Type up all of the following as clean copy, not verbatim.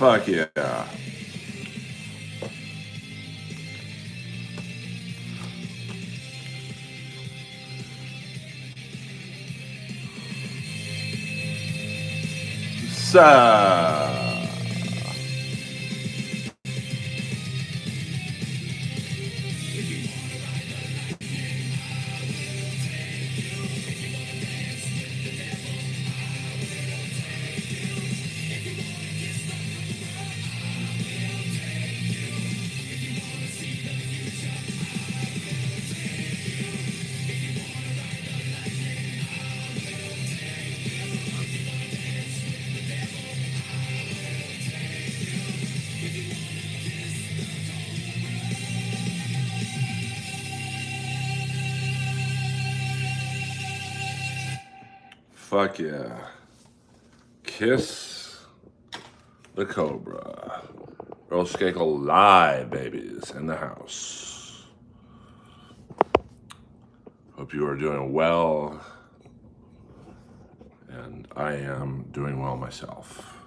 Fuck yeah. So, fuck yeah. Kiss the Cobra. Earl Skakel live, babies, in the house. Hope you are doing well. And I am doing well myself.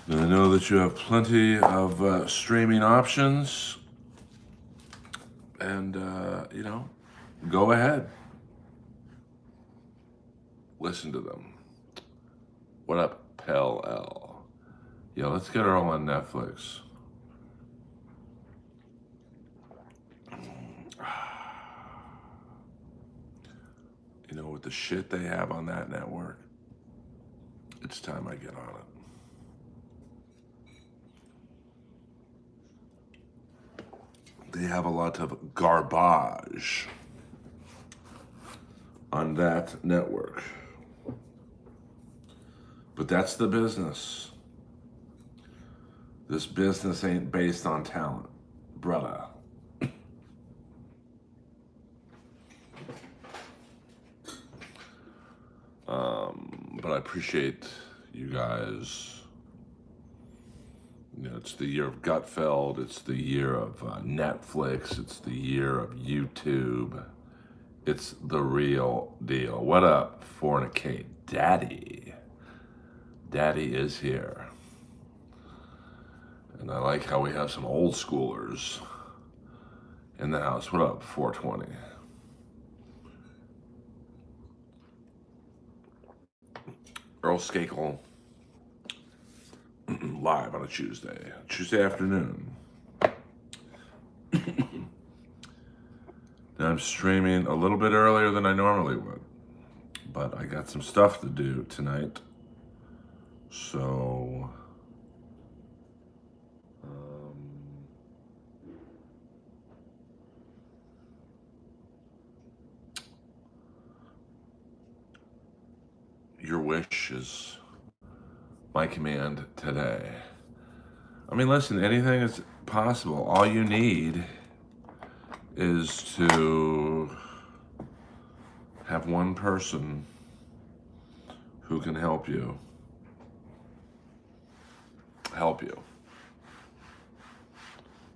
And I know that you have plenty of streaming options. And, go ahead. Listen to them. What up, Pell L? Yeah, let's get her all on Netflix. with the shit they have on that network, it's time I get on it. They have a lot of garbage on that network. But that's the business. This business ain't based on talent, brother. But I appreciate you guys. You know, it's the year of Gutfeld. It's the year of Netflix. It's the year of YouTube. It's the real deal. What up, Fornicate Daddy? Daddy is here. And I like how we have some old schoolers in the house. What up, 420? Earl Skakel live on a Tuesday afternoon. Now I'm streaming a little bit earlier than I normally would, but I got some stuff to do tonight. So, your wish is my command today. I mean, listen, anything is possible. All you need is to have one person who can help you.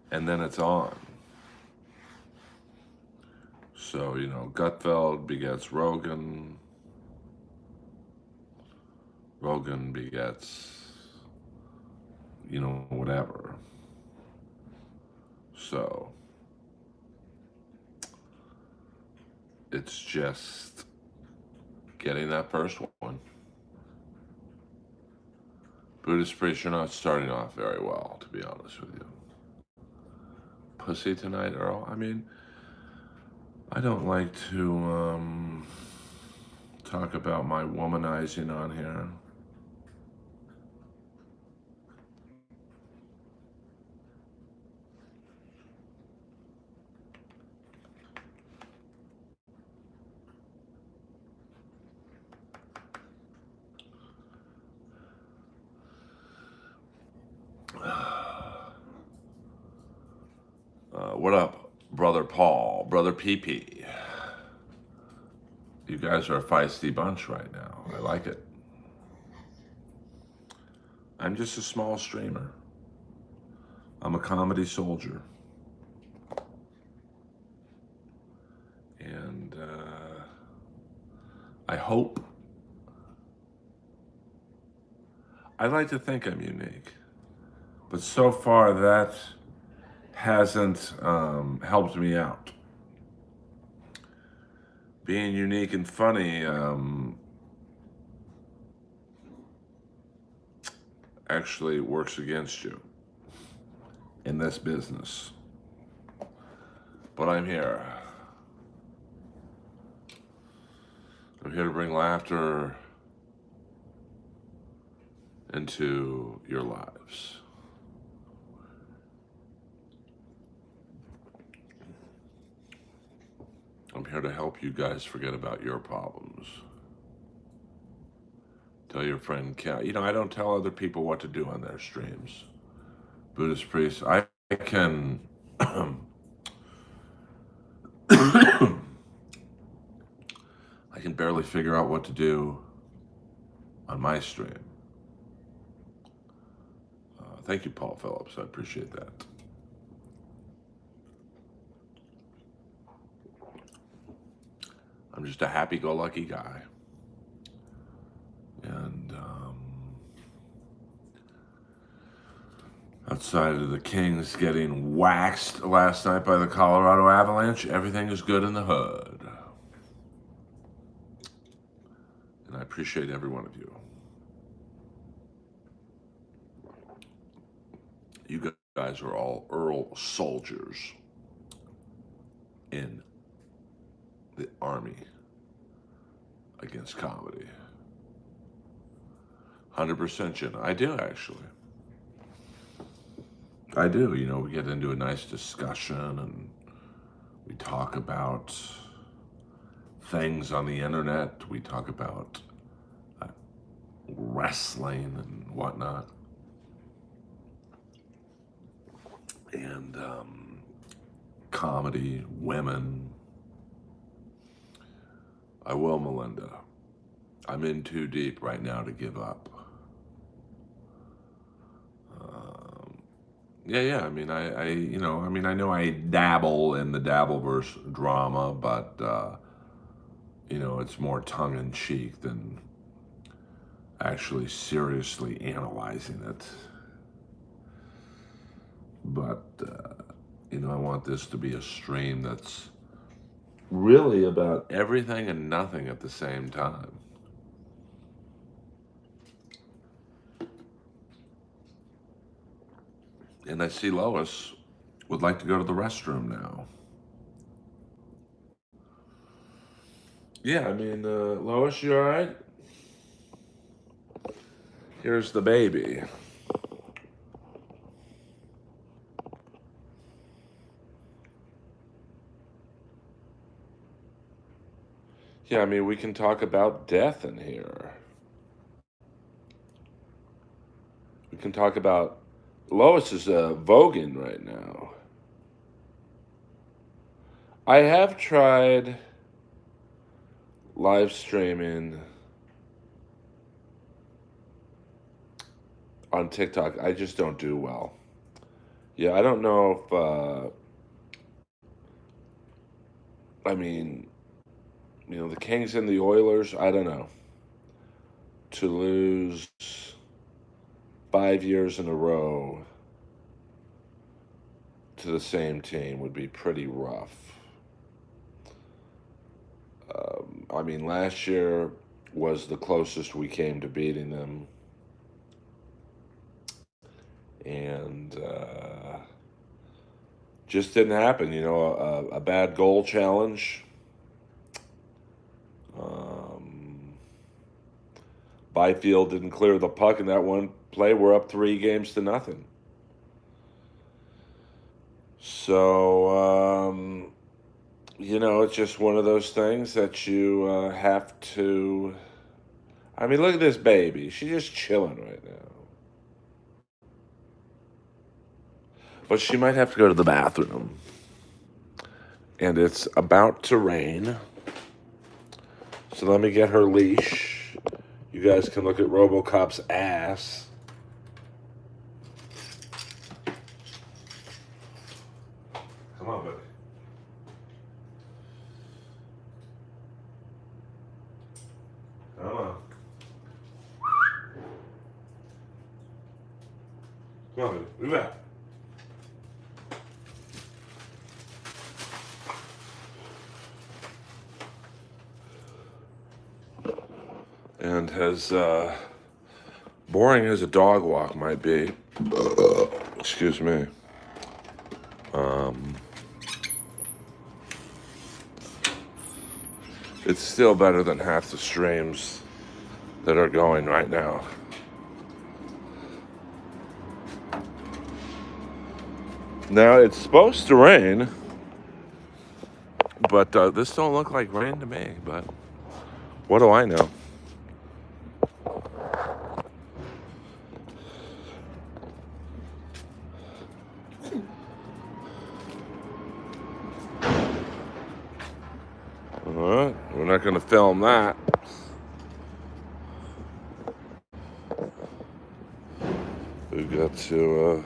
And then it's on. So, you know, Gutfeld begets Rogan. Rogan begets, you know, whatever. So, it's just getting that first one. Buddhist priest, you're not starting off very well, to be honest with you. Pussy tonight, Earl? I mean, I don't like to talk about my womanizing on here. What up, brother Paul, brother PP? You guys are a feisty bunch right now. I like it. I'm just a small streamer. I'm a comedy soldier. And I hope, I like to think I'm unique. But so far that hasn't helped me out. Being unique and funny actually works against you in this business. But I'm here. I'm here to bring laughter into your lives. I'm here to help you guys forget about your problems. Tell your friend, you know, I don't tell other people what to do on their streams. Buddhist priest, I can I can barely figure out what to do on my stream. Thank you, Paul Phillips. I appreciate that. I'm just a happy-go-lucky guy. And outside of the Kings getting waxed last night by the Colorado Avalanche, everything is good in the hood. And I appreciate every one of you. You guys are all Earl soldiers in the Army against comedy. 100% Jen. I do, actually. I do. You know, we get into a nice discussion and we talk about things on the internet. We talk about wrestling and whatnot. And comedy, women. I will, Melinda. I'm in too deep right now to give up. Yeah. I mean, I know I dabble in the Dabbleverse drama, but it's more tongue in cheek than actually seriously analyzing it. But I want this to be a stream that's really about everything and nothing at the same time. And I see Lois would like to go to the restroom now. Yeah, I mean, Lois, you all right? Here's the baby. Yeah, I mean, we can talk about death in here. We can talk about Lois is voguing right now. I have tried live streaming on TikTok. I just don't do well. Yeah, I don't know if, the Kings and the Oilers, I don't know. To lose 5 years in a row to the same team would be pretty rough. Last year was the closest we came to beating them. And just didn't happen, a bad goal challenge. Byfield didn't clear the puck in that one play. We're up 3-0. So, it's just one of those things that you have to. Look at this baby. She's just chilling right now. But she might have to go to the bathroom. And it's about to rain. So let me get her leash. You guys can look at RoboCop's ass. Come on, buddy. Come on. Come on, buddy. Move back. And as boring as a dog walk might be, excuse me, it's still better than half the streams that are going right now. Now, it's supposed to rain, but this don't look like rain to me, but what do I know? We're not going to film that. We've got to...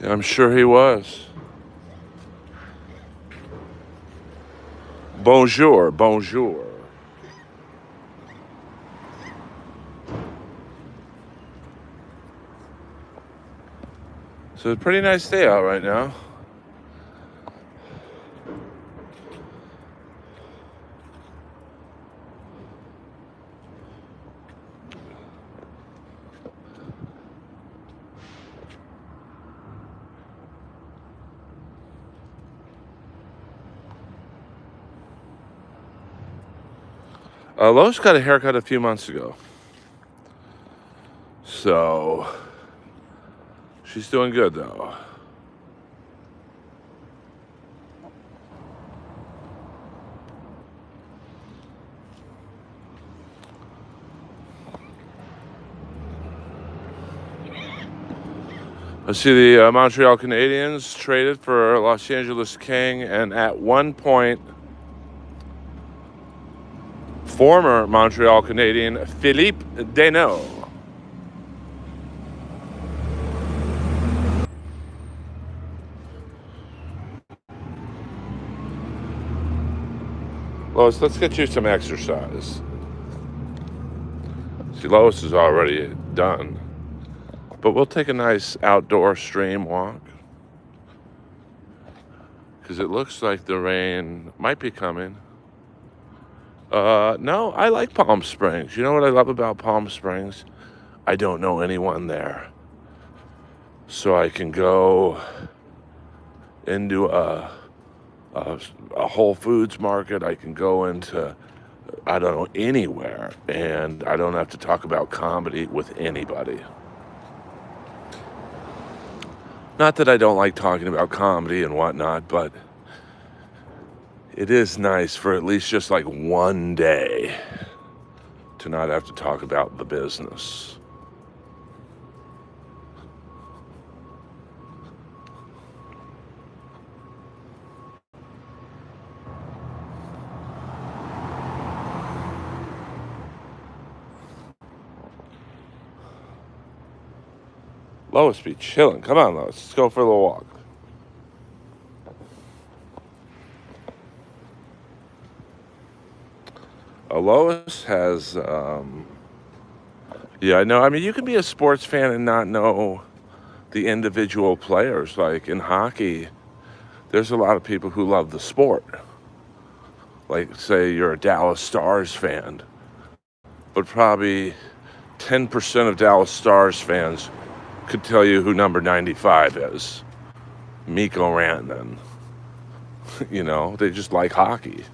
I'm sure he was. Bonjour, bonjour. So it's a pretty nice day out right now. Lois got a haircut a few months ago. So she's doing good though. I see the Montreal Canadiens traded for Los Angeles King, and at one point, former Montreal Canadien Philippe Deneau. Lois, let's get you some exercise. See, Lois is already done. But we'll take a nice outdoor stream walk. Because it looks like the rain might be coming. No, I like Palm Springs. You know what I love about Palm Springs? I don't know anyone there. So I can go into a Whole Foods market. I can go into, I don't know, anywhere. And I don't have to talk about comedy with anybody. Not that I don't like talking about comedy and whatnot, but it is nice for at least just like one day to not have to talk about the business. Lois be chilling. Come on, Lois. Let's go for a little walk. Lois has, yeah, I know. I mean, you can be a sports fan and not know the individual players. Like in hockey, there's a lot of people who love the sport. Like, say you're a Dallas Stars fan, but probably 10% of Dallas Stars fans could tell you who number 95 is. Mikko Rantanen. You know, they just like hockey.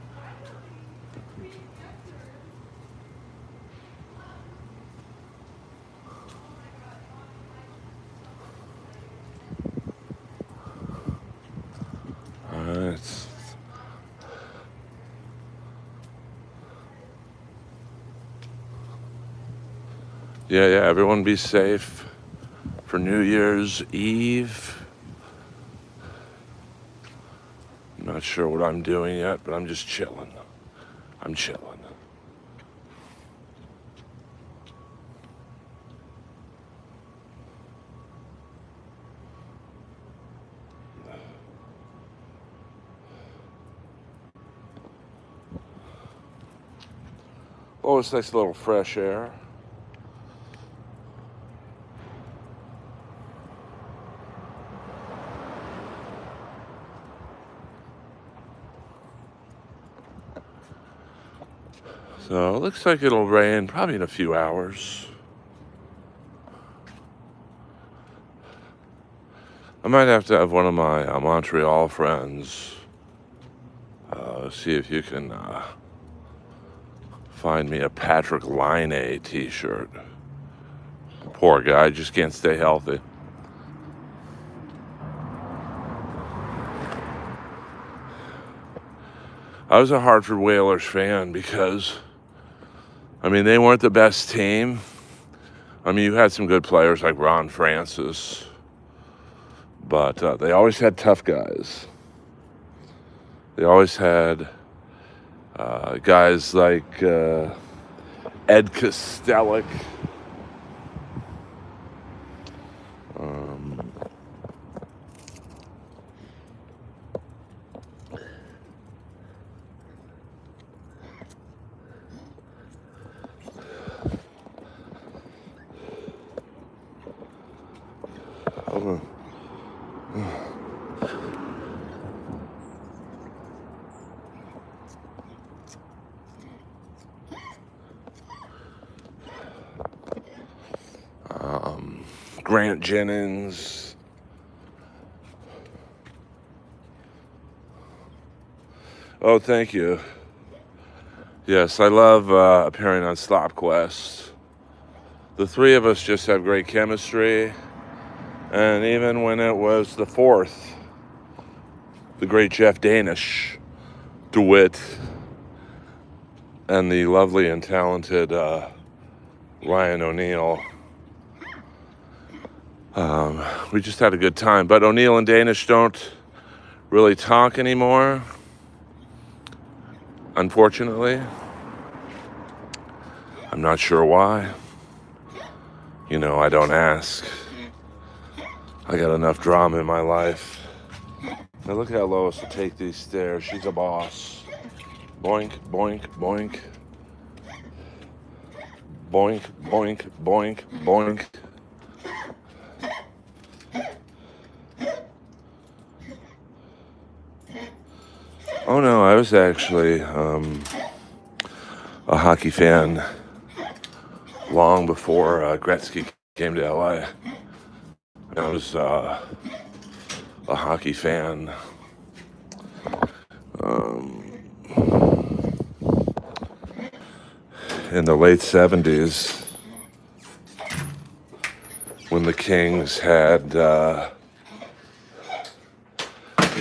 Yeah, everyone be safe for New Year's Eve. I'm not sure what I'm doing yet, but I'm just chilling. I'm chilling. Oh, it's nice little fresh air. So it looks like it'll rain probably in a few hours. I might have to have one of my Montreal friends see if you can find me a Patrick Laine t-shirt. Poor guy, just can't stay healthy. I was a Hartford Whalers fan because, I mean, they weren't the best team. I mean, you had some good players like Ron Francis, but they always had tough guys. They always had guys like Ed Kostelic, Grant Jennings. Oh, thank you. Yes, I love appearing on Stop Quest. The three of us just have great chemistry. And even when it was the fourth, the great Jeff Danish, DeWitt, and the lovely and talented Ryan O'Neill, we just had a good time. But O'Neill and Danish don't really talk anymore, unfortunately. I'm not sure why. You know, I don't ask. I got enough drama in my life. Now look how Lois will take these stairs. She's a boss. Boink, boink, boink. Boink, boink, boink, boink. Oh no, I was actually a hockey fan long before Gretzky came to LA. I was a hockey fan in the late 70s when the Kings had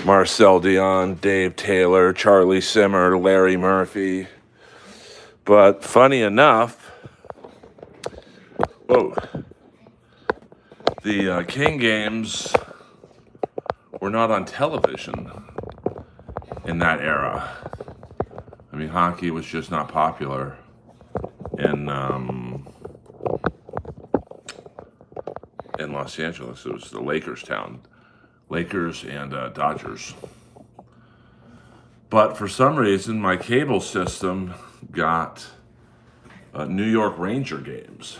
Marcel Dion, Dave Taylor, Charlie Simmer, Larry Murphy. But funny enough, the King games were not on television in that era. I mean, hockey was just not popular in Los Angeles. It was the Lakers town. Lakers and Dodgers. But for some reason, my cable system got New York Ranger games.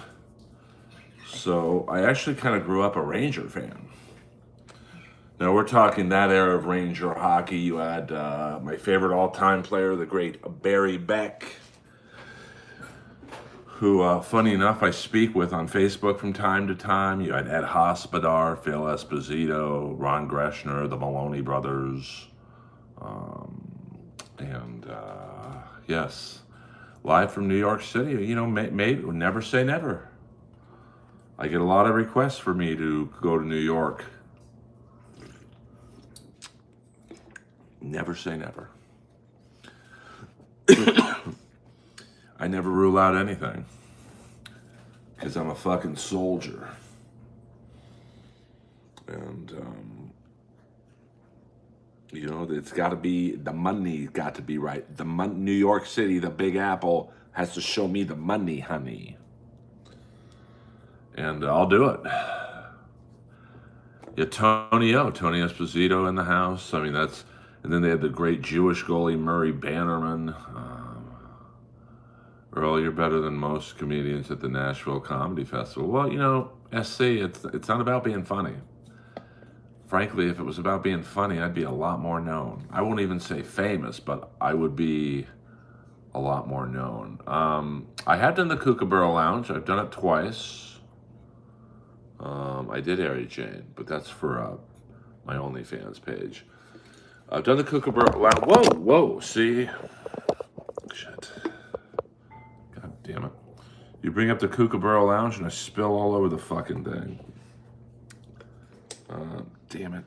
So I actually kind of grew up a Ranger fan. Now we're talking that era of Ranger hockey. You had my favorite all-time player, the great Barry Beck, who, funny enough, I speak with on Facebook from time to time. You had Ed Hospodar, Phil Esposito, Ron Greshner, the Maloney brothers, and yes, live from New York City. You know, maybe never say never. I get a lot of requests for me to go to New York. Never say never. I never rule out anything because I'm a fucking soldier. And, you know, it's got to be, the money got to be right. New York City, the Big Apple, has to show me the money, honey. And I'll do it. Yeah, Tony Esposito in the house. I mean, that's, and then they had the great Jewish goalie Murray Bannerman. Earl, you're better than most comedians at the Nashville Comedy Festival. Well, you know, SC, it's not about being funny. Frankly, if it was about being funny, I'd be a lot more known. I won't even say famous, but I would be a lot more known. I have done the Kookaburra Lounge. I've done it twice. I did Harry Jane, but that's for my OnlyFans page. I've done the Kookaburra Lounge. Whoa, see? Shit. God damn it. You bring up the Kookaburra Lounge and I spill all over the fucking thing. Damn it.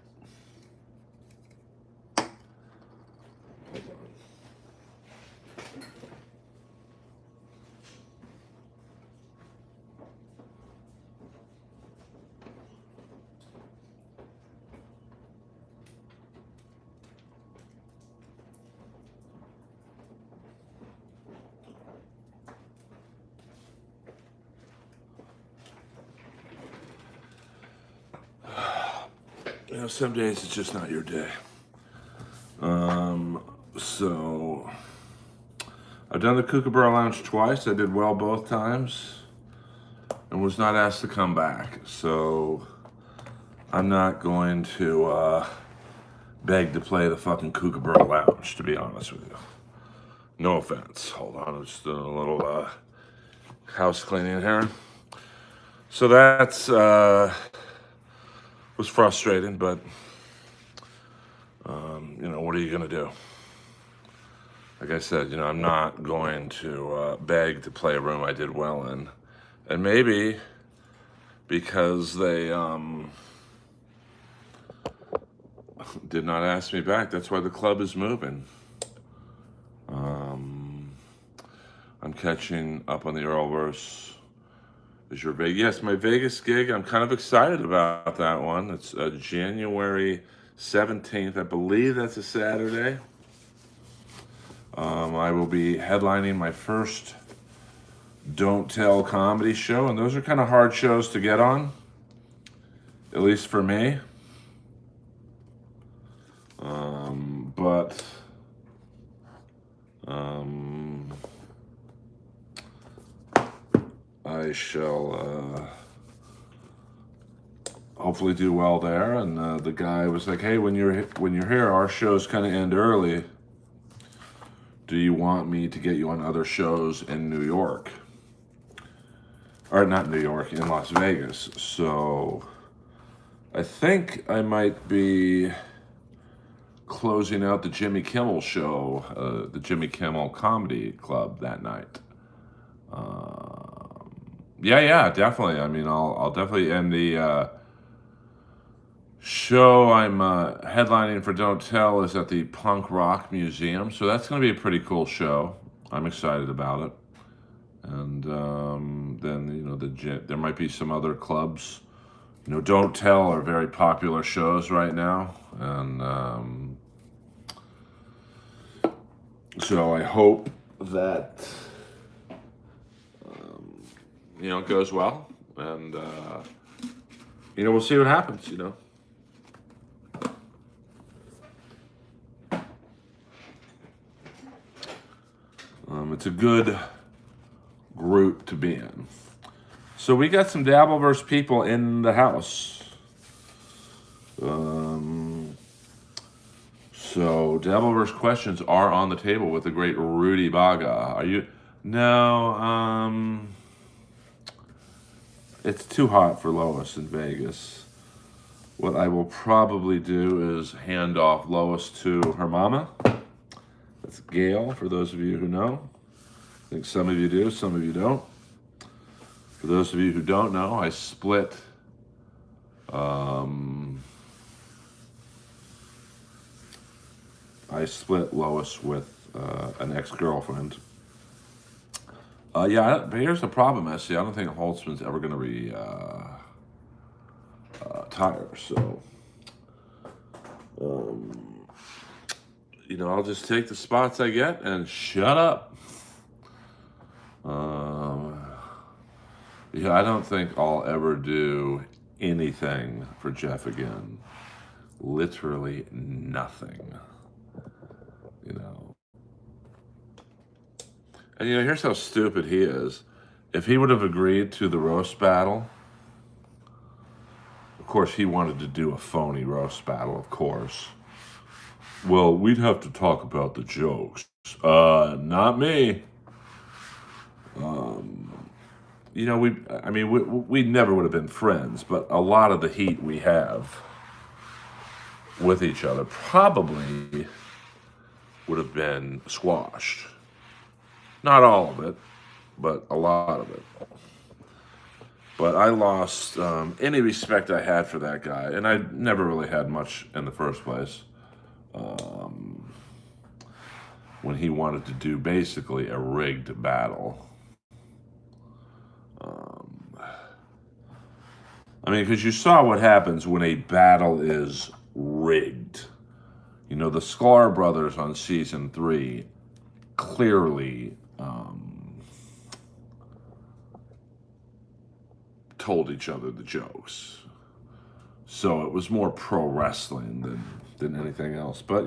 You know, some days it's just not your day. So I've done the Kookaburra Lounge twice. I did well both times and was not asked to come back. So I'm not going to beg to play the fucking Kookaburra Lounge, to be honest with you. No offense. Hold on, I'm just doing a little house cleaning here. So that's was frustrating, but what are you gonna do? Like I said, I'm not going to beg to play a room I did well in, and maybe because they did not ask me back, that's why the club is moving. I'm catching up on the Earlverse. Is your Vegas? Yes, my Vegas gig. I'm kind of excited about that one. It's January 17th. I believe that's a Saturday. I will be headlining my first Don't Tell comedy show, and those are kind of hard shows to get on, at least for me. But I shall hopefully do well there. And the guy was like, "Hey, when you're here, our shows kind of end early. Do you want me to get you on other shows in New York?" Or not New York, in Las Vegas. So I think I might be closing out the Jimmy Kimmel show, the Jimmy Kimmel Comedy Club that night. Yeah, definitely. I mean, I'll definitely end the show I'm headlining for Don't Tell is at the Punk Rock Museum, so that's going to be a pretty cool show. I'm excited about it. And then there might be some other clubs. Don't Tell are very popular shows right now, and so I hope that it goes well, and we'll see what happens. It's a good group to be in. So we got some Dabbleverse people in the house. So Dabbleverse questions are on the table with the great Rudy Baga. Are you? No. It's too hot for Lois in Vegas. What I will probably do is hand off Lois to her mama. That's Gail, for those of you who know. I think some of you do, some of you don't. For those of you who don't know, I split Lois with an ex-girlfriend. But here's the problem, Essie. I don't think Holtzman's ever going to retire. So, I'll just take the spots I get and shut up. I don't think I'll ever do anything for Jeff again. Literally nothing. And here's how stupid he is. If he would have agreed to the roast battle, of course he wanted to do a phony roast battle, of course. Well, we'd have to talk about the jokes. Not me. We never would have been friends, but a lot of the heat we have with each other probably would have been squashed. Not all of it, but a lot of it. But I lost any respect I had for that guy, and I never really had much in the first place. When he wanted to do basically a rigged battle. Because you saw what happens when a battle is rigged. The Sklar brothers on season 3 clearly told each other the jokes. So it was more pro wrestling than anything else. But,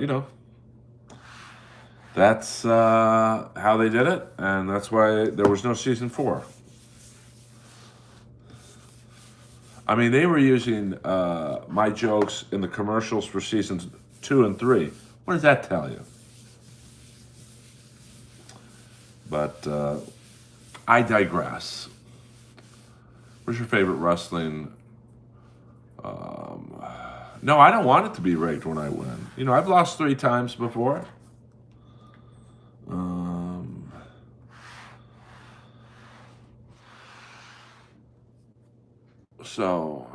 that's how they did it, and that's why there was no season 4. They were using my jokes in the commercials for seasons 2 and 3. What does that tell you? But I digress. What's your favorite wrestling? No, I don't want it to be rigged when I win. You know, I've lost 3 times before. So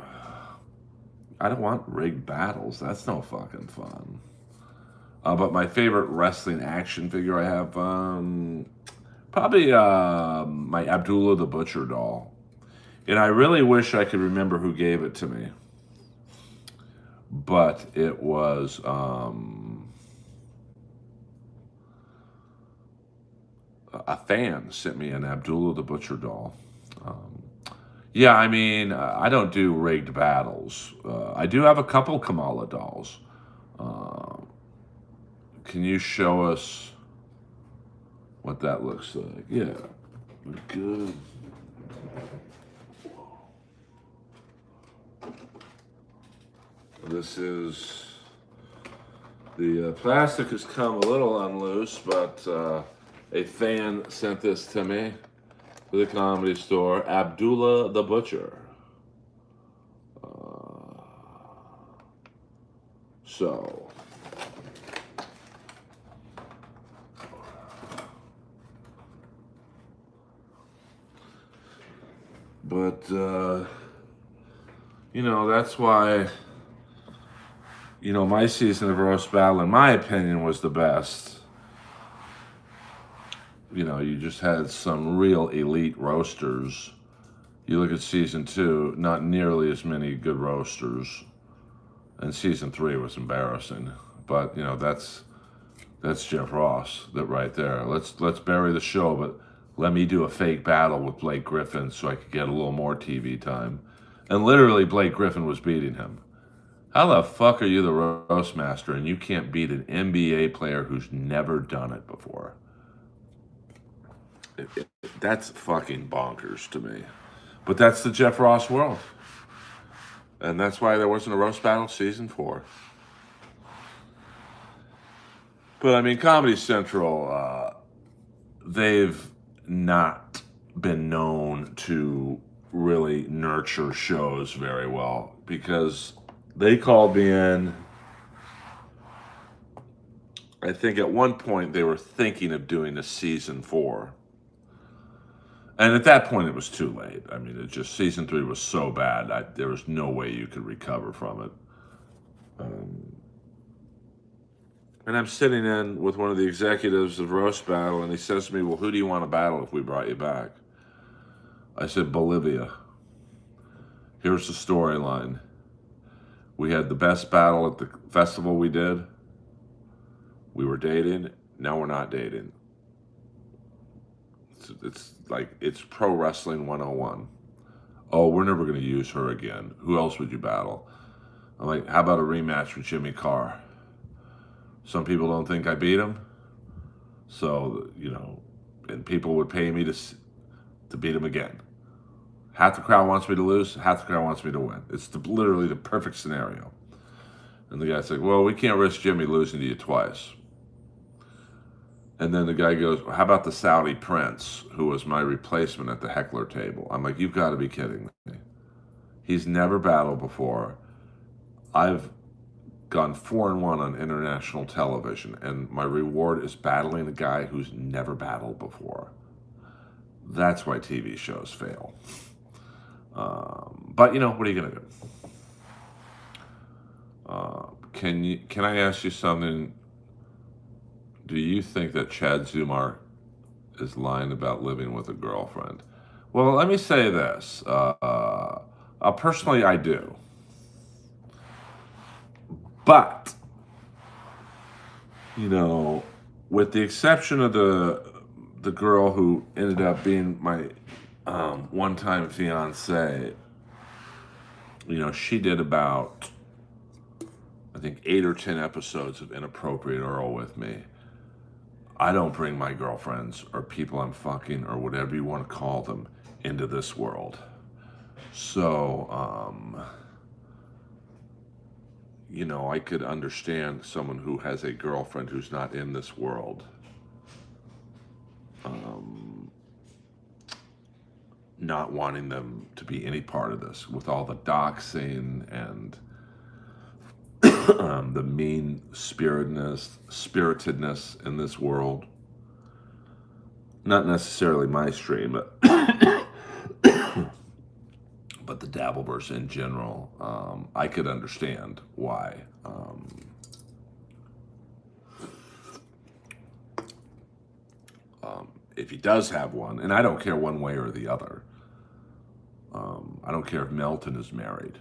I don't want rigged battles. That's no fucking fun. But my favorite wrestling action figure I have, probably my Abdullah the Butcher doll. And I really wish I could remember who gave it to me. But it was a fan sent me an Abdullah the Butcher doll. Yeah, I mean, I don't do rigged battles. I do have a couple Kamala dolls. Can you show us what that looks like? Yeah, good. This is, the plastic has come a little unloose, but a fan sent this to me to the Comedy Store. Abdullah the Butcher. So, but you know, that's why, you know, my season of Roast Battle, in my opinion, was the best. You know, you just had some real elite roasters. You look at season 2, not nearly as many good roasters. And season 3 was embarrassing. But, you know, that's Jeff Ross, that right there. Let's bury the show, but let me do a fake battle with Blake Griffin so I could get a little more TV time. And literally, Blake Griffin was beating him. How the fuck are you the roast master and you can't beat an NBA player who's never done it before? That's fucking bonkers to me. But that's the Jeff Ross world. And that's why there wasn't a roast battle season 4. But I mean, Comedy Central, they've not been known to really nurture shows very well, because they called me in. I think at one point they were thinking of doing a season 4. And at that point, it was too late. I mean, it just, season 3 was so bad, there was no way you could recover from it. And I'm sitting in with one of the executives of Roast Battle, and he says to me, well, who do you want to battle if we brought you back? I said, Bolivia. Here's the storyline. We had the best battle at the festival we did. We were dating. Now we're not dating. It's like, it's pro wrestling 101. Oh, we're never going to use her again. Who else would you battle? I'm like, how about a rematch with Jimmy Carr? Some people don't think I beat him. So, you know, and people would pay me to beat him again. Half the crowd wants me to lose, half the crowd wants me to win. It's literally the perfect scenario. And the guy's like, well, we can't risk Jimmy losing to you twice. And then the guy goes, how about the Saudi prince, who was my replacement at the heckler table? I'm like, you've got to be kidding me. He's never battled before. I've gone 4-1 on international television, and my reward is battling a guy who's never battled before. That's why TV shows fail. But, you know, what are you going to do? Can I ask you something? Do you think that Chad Zumar is lying about living with a girlfriend? Well, let me say this. Personally, I do. But, you know, with the exception of the girl who ended up being my one-time fiance, you know, she did about, I think, 8 or 10 episodes of Inappropriate Earl with me. I don't bring my girlfriends or people I'm fucking or whatever you want to call them into this world. So, you know, I could understand someone who has a girlfriend who's not in this world. not wanting them to be any part of this with all the doxing and the mean spiritedness in this world. Not necessarily my stream, but the Dabbleverse in general. I could understand why. If he does have one, and I don't care one way or the other. I don't care if Melton is married.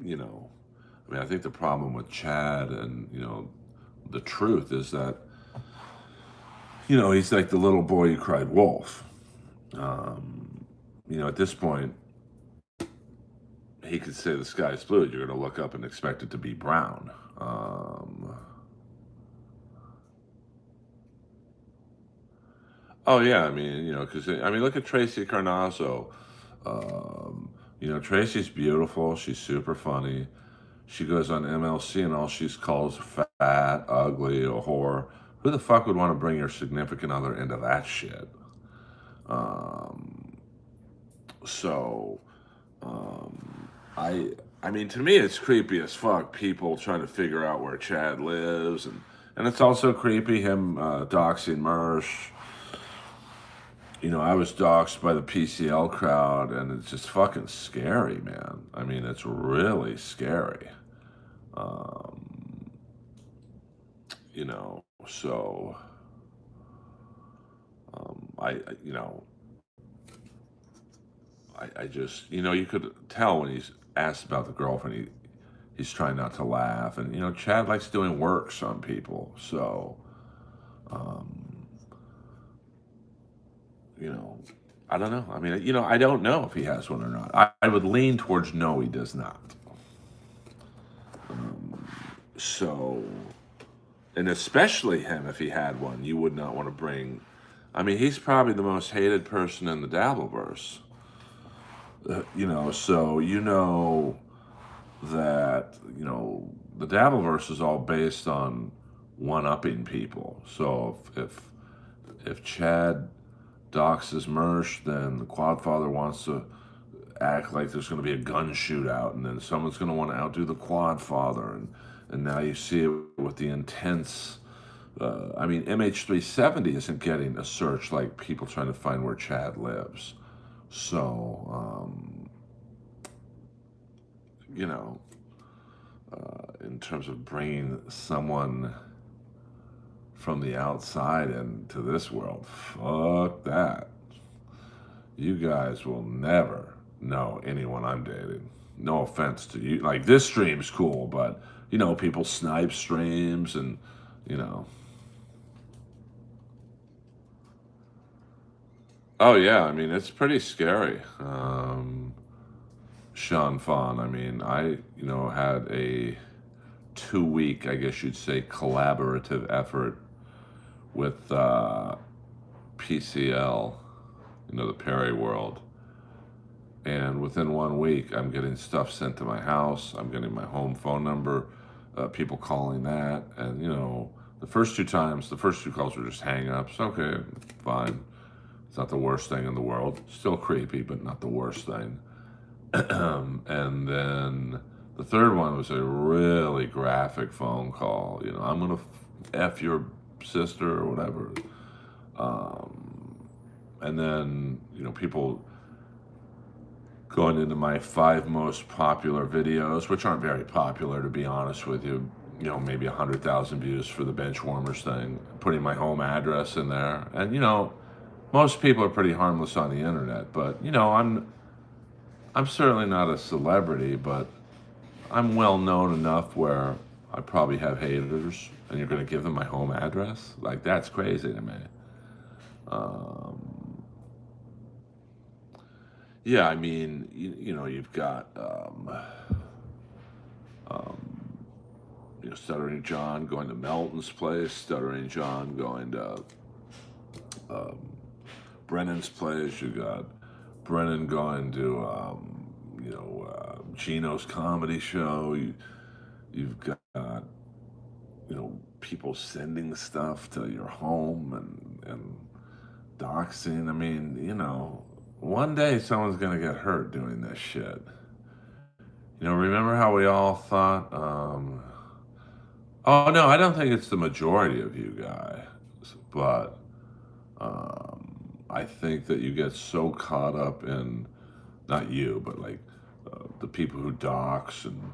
You know, I mean, I think the problem with Chad and, the truth is that, he's like the little boy who cried wolf. At this point, he could say the sky's blue. You're going to look up and expect it to be brown. Oh yeah, I mean, because look at Tracy Carnazzo. Tracy's beautiful. She's super funny. She goes on MLC and all she's calls fat, ugly, a whore. Who the fuck would want to bring your significant other into that shit? So, I mean, to me, it's creepy as fuck. People trying to figure out where Chad lives, and it's also creepy him doxing Mersh. I was doxxed by the PCL crowd, and it's just fucking scary, man. I mean, it's really scary. So I just, you could tell when he's asked about the girlfriend, he's trying not to laugh, and Chad likes doing works on people, so I don't know. I mean, I don't know if he has one or not. I would lean towards no, he does not. So, and especially him, if he had one, you would not want to bring. I mean, he's probably the most hated person in the Dabbleverse. So that the Dabbleverse is all based on one-upping people. So if Chad doxes Mersh, then the Quadfather wants to act like there's going to be a gun shootout, and then someone's going to want to outdo the Quadfather, and now you see it with the intense. MH370 isn't getting a search like people trying to find where Chad lives. So, in terms of bringing someone from the outside into this world, fuck that. You guys will never know anyone I'm dating. No offense to you. Like, this stream's cool, but, people snipe streams and, Oh, yeah, I mean, it's pretty scary. Sean Fawn, I mean, I, had a 2-week, I guess you'd say, collaborative effort with PCL, the Perry World. And within 1 week, I'm getting stuff sent to my house. I'm getting my home phone number, people calling that. And, the first two calls were just hang-ups. Okay, fine. It's not the worst thing in the world. Still creepy, but not the worst thing. And then the third one was a really graphic phone call. I'm going to F your sister or whatever. And then, people going into my 5 most popular videos, which aren't very popular, to be honest with you. Maybe 100,000 views for the bench warmers thing, putting my home address in there. And, most people are pretty harmless on the internet, but, I'm certainly not a celebrity, but I'm well known enough where I probably have haters, and you're going to give them my home address? Like, that's crazy to me. Yeah, I mean, you've got, Stuttering John going to Melton's place, Stuttering John going to Brennan's place. You got Brennan going to, Gino's comedy show. You've got, people sending stuff to your home and doxing. I mean, one day someone's gonna get hurt doing this shit. Remember how we all thought, oh no, I don't think it's the majority of you guys, but I think that you get so caught up in, not you, but like the people who dox, and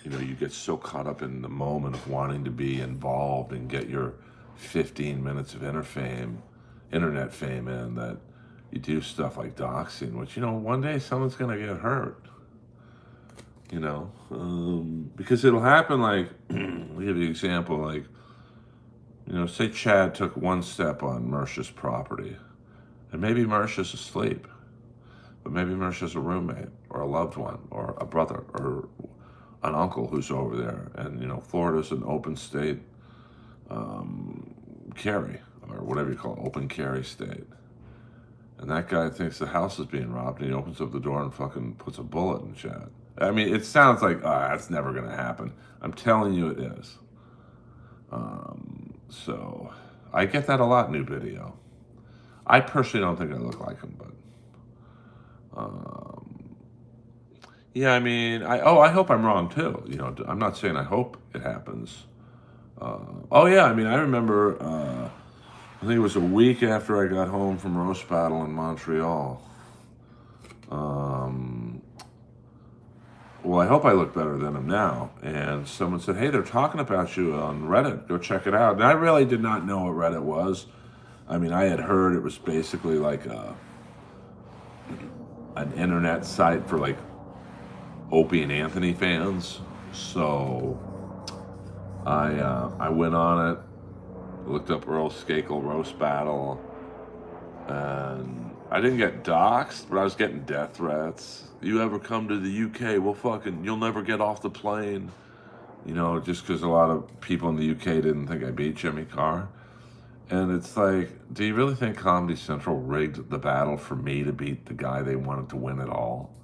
you get so caught up in the moment of wanting to be involved and get your 15 minutes of internet fame in, that you do stuff like doxing, which, one day someone's going to get hurt, because it'll happen. Like, I'll give you an example, like, say Chad took one step on Mersha's property, and maybe Mersha's asleep, but maybe Mersha's a roommate or a loved one or a brother or an uncle who's over there. And, Florida's an open state carry, or whatever you call it, open carry state. And that guy thinks the house is being robbed, and he opens up the door and fucking puts a bullet in Chad. I mean, it sounds like, that's never going to happen. I'm telling you it is. So I get that a lot, new video. I personally don't think I look like him, but yeah, I mean, I hope I'm wrong too. I'm not saying I hope it happens. Oh yeah, I mean, I remember, I think it was a week after I got home from roast battle in Montreal. Well, I hope I look better than him now. And someone said, hey, they're talking about you on Reddit. Go check it out. And I really did not know what Reddit was. I mean, I had heard it was basically like an internet site for like Opie and Anthony fans. So I went on it, looked up Earl Skakel roast battle, and I didn't get doxxed, but I was getting death threats. You ever come to the UK, you'll never get off the plane. Just because a lot of people in the UK didn't think I beat Jimmy Carr. And it's like, do you really think Comedy Central rigged the battle for me to beat the guy they wanted to win it all?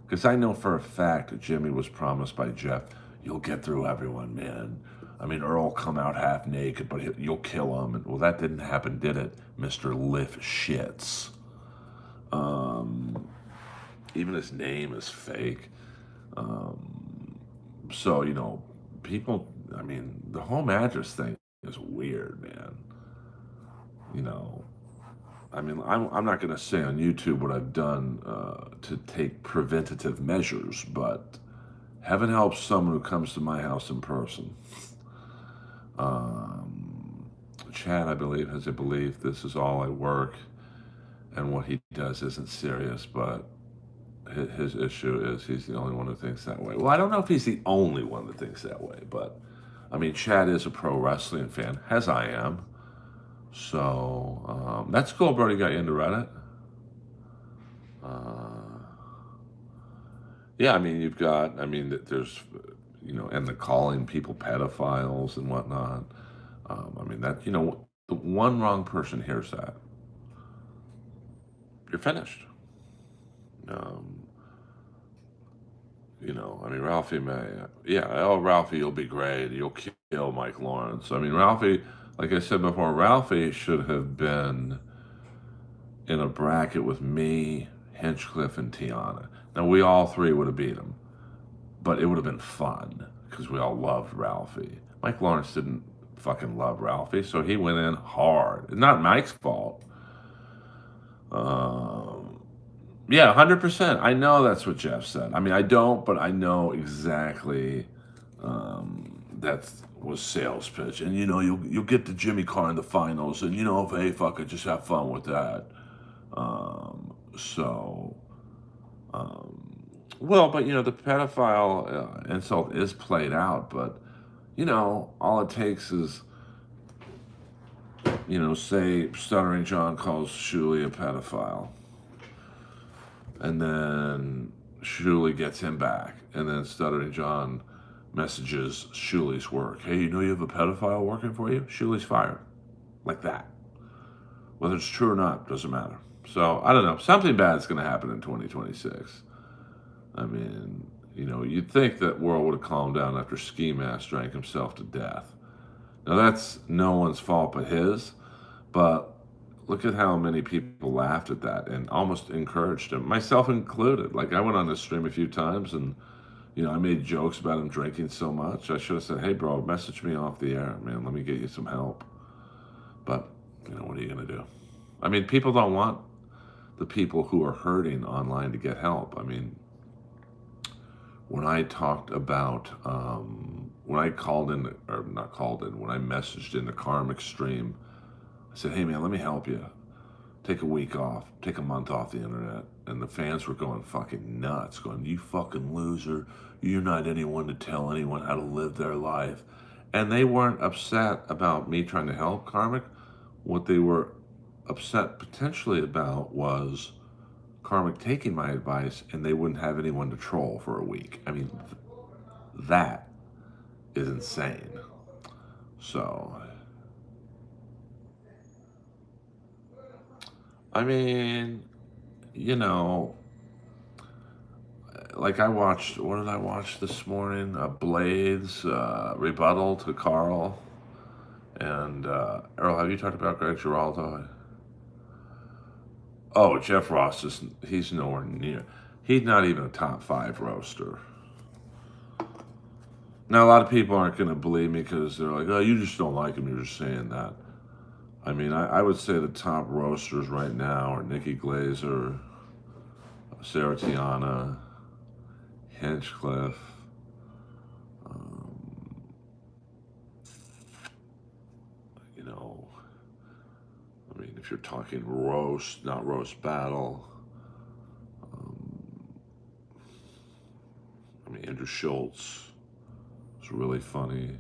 Because I know for a fact that Jimmy was promised by Jeff, you'll get through everyone, man. I mean, Earl come out half naked, but you'll kill him. And, well, that didn't happen, did it, Mr. Lift Shits? Even his name is fake. So, people, I mean, the home address thing is weird, man. I mean, I'm not going to say on YouTube what I've done to take preventative measures, but heaven helps someone who comes to my house in person. Chad, I believe, has a belief this is all I work, and what he does isn't serious, but his issue is he's the only one who thinks that way. Well, I don't know if he's the only one that thinks that way, but I mean, Chad is a pro wrestling fan, as I am. So that's cool. Brody got you into Reddit. Yeah, I mean, there's, and the calling people pedophiles and whatnot. I mean, that, the one wrong person hears that, you're finished. I mean, Ralphie Ralphie, you'll be great. You'll kill Mike Lawrence. I mean, Ralphie, like I said before, Ralphie should have been in a bracket with me, Hinchcliffe, and Tiana. Now, we all three would have beat him, but it would have been fun because we all loved Ralphie. Mike Lawrence didn't fucking love Ralphie, so he went in hard. It's not Mike's fault. Yeah, 100%. I know that's what Jeff said. I mean, I don't, but I know exactly that was sales pitch. And, you'll get to Jimmy Carr in the finals, and, hey, fuck it, just have fun with that. Well, but, the pedophile insult is played out, but, all it takes is, say Stuttering John calls Shuley a pedophile. And then Shuley gets him back. And then Stuttering John messages Shuley's work. Hey, you have a pedophile working for you? Shuley's fired. Like that. Whether it's true or not, doesn't matter. So, I don't know. Something bad's going to happen in 2026. I mean, You know, you'd think that world would have calmed down after Ski Mask drank himself to death. Now, that's no one's fault but his, but look at how many people laughed at that and almost encouraged him, myself included. Like, I went on this stream a few times and, I made jokes about him drinking so much. I should have said, hey, bro, message me off the air, man. Let me get you some help. But, what are you going to do? I mean, people don't want the people who are hurting online to get help. I mean, when I talked about, when I called in, or not called in, when I messaged in the Karmic stream, I said, hey, man, let me help you. Take a week off, take a month off the internet. And the fans were going fucking nuts, going, you fucking loser. You're not anyone to tell anyone how to live their life. And they weren't upset about me trying to help Karmic. What they were upset potentially about was Karmic taking my advice and they wouldn't have anyone to troll for a week. I mean, that is insane. So, I mean, like I watched, what did I watch this morning? Blade's rebuttal to Carl. And Earl, have you talked about Greg Giraldo? Oh, Jeff Ross he's nowhere near. He's not even a top 5 roaster. Now, a lot of people aren't going to believe me because they're like, oh, you just don't like him. You're just saying that. I mean, I would say the top roasters right now are Nikki Glazer, Sarah Tiana, Hinchcliffe. I mean, if you're talking roast, not roast battle, I mean, Andrew Schultz is really funny.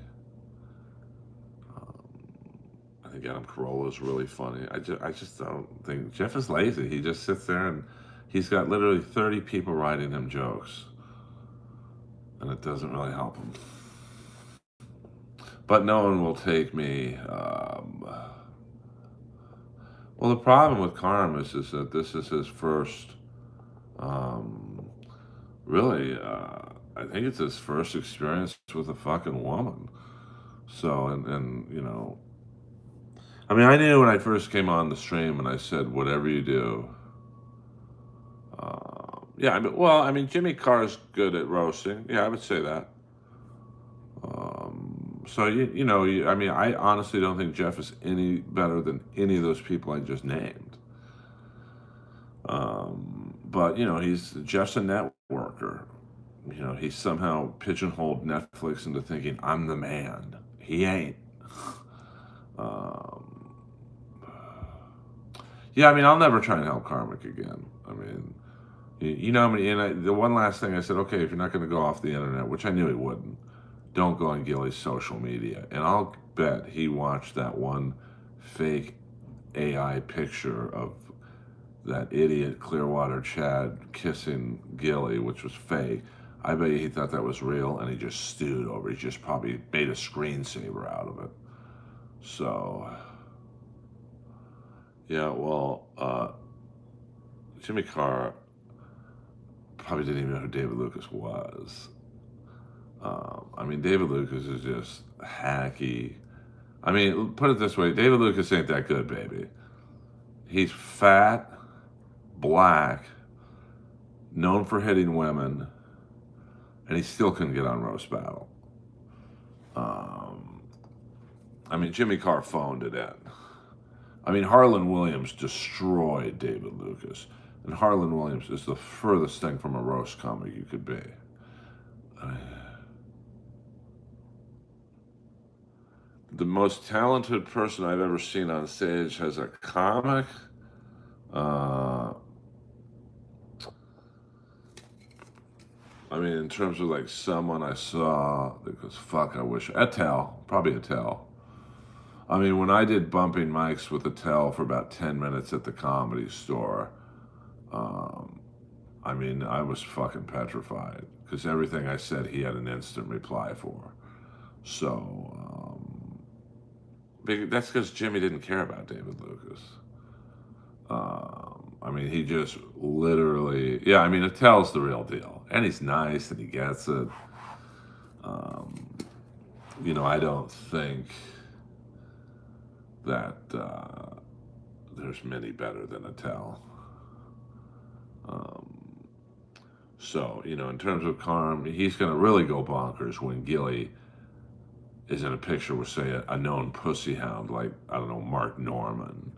I think Adam Carolla is really funny. I just don't think Jeff is lazy. He just sits there and he's got literally 30 people writing him jokes, and it doesn't really help him. But no one will take me. Well, the problem with Karmas is that this is his first, really, I think it's his first experience with a fucking woman. So, and I mean, I knew when I first came on the stream and I said, whatever you do. Yeah, I mean, Jimmy Carr's good at roasting. Yeah, I would say that. So, I mean, I honestly don't think Jeff is any better than any of those people I just named. But, Jeff's a networker. He somehow pigeonholed Netflix into thinking, I'm the man. He ain't. Yeah, I mean, I'll never try and help Karmic again. I mean, the one last thing I said, okay, if you're not going to go off the internet, which I knew he wouldn't, don't go on Gilly's social media. And I'll bet he watched that one fake AI picture of that idiot Clearwater Chad kissing Gilly, which was fake. I bet you he thought that was real and he just stewed over it. He just probably made a screensaver out of it. So, yeah, well, Jimmy Carr probably didn't even know who David Lucas was. I mean, David Lucas is just hacky. I mean, put it this way, David Lucas ain't that good, baby. He's fat, black, known for hitting women, and he still couldn't get on Roast Battle. I mean, Jimmy Carr phoned it in. I mean, Harlan Williams destroyed David Lucas, and Harlan Williams is the furthest thing from a roast comic you could be. The most talented person I've ever seen on stage as a comic. I mean, in terms of like someone I saw, because fuck, I wish Attell, probably Attell. I mean, when I did bumping mics with Attell for about 10 minutes at the Comedy Store, I mean, I was fucking petrified because everything I said he had an instant reply for. So, that's because Jimmy didn't care about David Lucas. I mean, he just literally, yeah, I mean, Attell's the real deal. and he's nice and he gets it. Um, I don't think that there's many better than Attell. Um, so, in terms of Carm, he's going to really go bonkers when Gilly is in a picture with, say, a known pussy hound like, I don't know, Mark Norman.